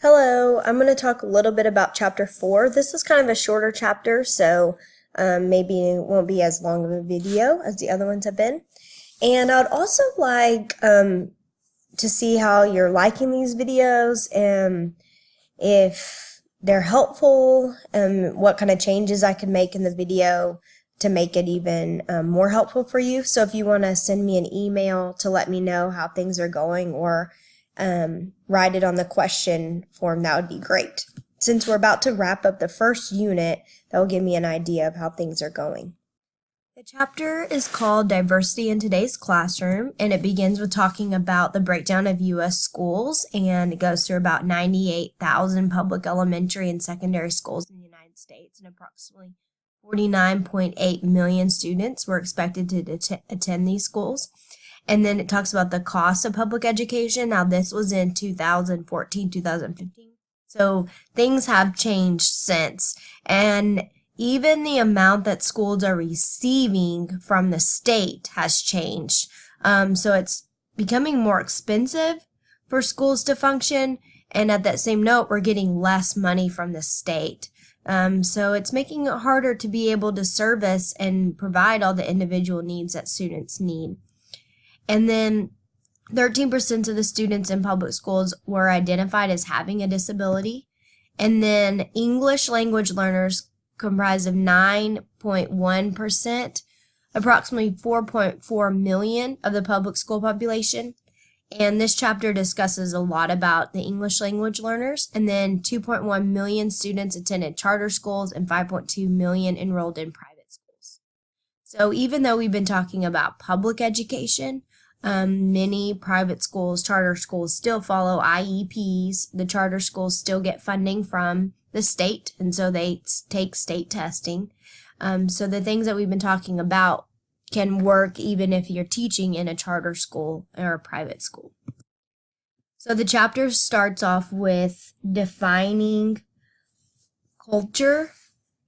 Hello, I'm going to talk a little bit about chapter 4. This is kind of a shorter chapter, so maybe it won't be as long of a video as the other ones have been. And I'd also like to see how you're liking these videos and if they're helpful and what kind of changes I can make in the video to make it even more helpful for you. So if you want to send me an email to let me know how things are going or write it on the question form, that would be great. Since we're about to wrap up the first unit, that will give me an idea of how things are going. The chapter is called Diversity in Today's Classroom, and it begins with talking about the breakdown of U.S. schools, and it goes through about 98,000 public elementary and secondary schools in the United States, and approximately 49.8 million students were expected to attend these schools. And then it talks about the cost of public education. Now, this was in 2014, 2015. So things have changed since. And even the amount that schools are receiving from the state has changed. So it's becoming more expensive for schools to function. And at that same note, we're getting less money from the state. So it's making it harder to be able to service and provide all the individual needs that students need. And then 13% of the students in public schools were identified as having a disability. And then English language learners comprised of 9.1%, approximately 4.4 million of the public school population. And this chapter discusses a lot about the English language learners. And then 2.1 million students attended charter schools and 5.2 million enrolled in private schools. So even though we've been talking about public education, many private schools, charter schools still follow IEPs. The charter schools still get funding from the state, and so they take state testing. So the things that we've been talking about can work even if you're teaching in a charter school or a private school. So the chapter starts off with defining culture,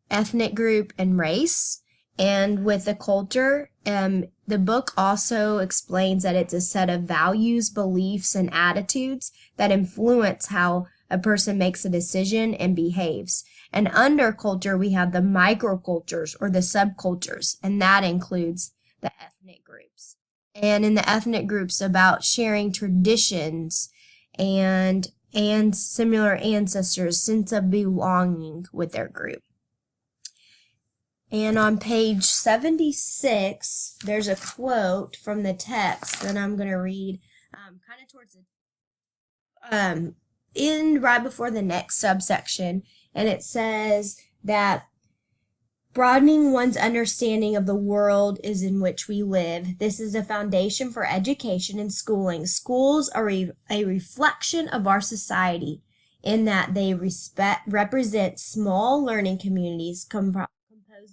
ethnic group, and race. And with the culture, the book also explains that it's a set of values, beliefs, and attitudes that influence how a person makes a decision and behaves. And under culture, we have the microcultures or the subcultures, and that includes the ethnic groups. And in the ethnic groups, about sharing traditions and similar ancestors, sense of belonging with their group. And on page 76, there's a quote from the text that I'm going to read kind of towards the right before the next subsection. And it says that broadening one's understanding of the world is in which we live. This is a foundation for education and schooling. Schools are a reflection of our society in that they represent small learning communities composed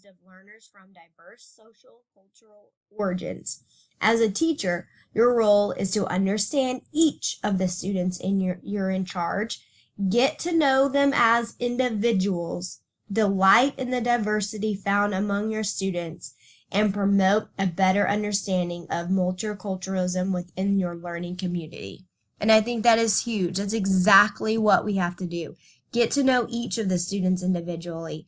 of learners from diverse social, cultural origins. As a teacher, your role is to understand each of the students you're in charge, get to know them as individuals, delight in the diversity found among your students, and promote a better understanding of multiculturalism within your learning community. And I think that is huge. That's exactly what we have to do. Get to know each of the students individually.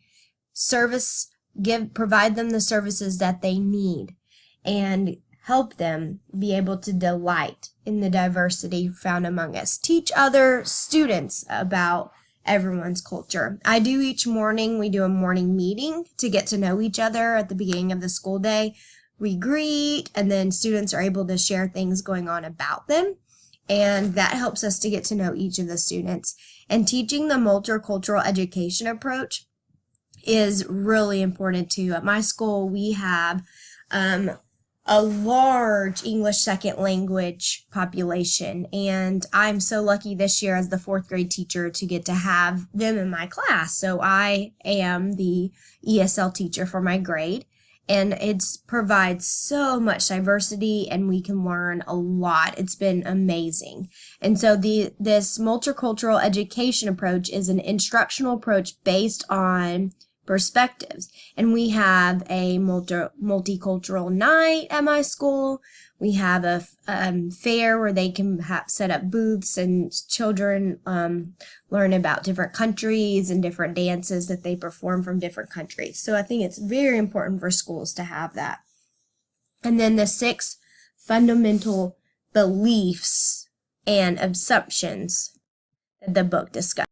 Provide them the services that they need, and help them be able to delight in the diversity found among us. Teach other students about everyone's culture. We do a morning meeting to get to know each other at the beginning of the school day. We greet, and then students are able to share things going on about them, and that helps us to get to know each of the students. And teaching the multicultural education approach is really important too. At my school, we have a large English second language population, and I'm so lucky this year as the fourth grade teacher to get to have them in my class. So I am the ESL teacher for my grade, and it provides so much diversity, and we can learn a lot. It's been amazing. And so this multicultural education approach is an instructional approach based on perspectives. And we have a multicultural night at my school. We have a fair where they can set up booths and children learn about different countries and different dances that they perform from different countries. So I think it's very important for schools to have that. And then the 6 fundamental beliefs and assumptions that the book discusses.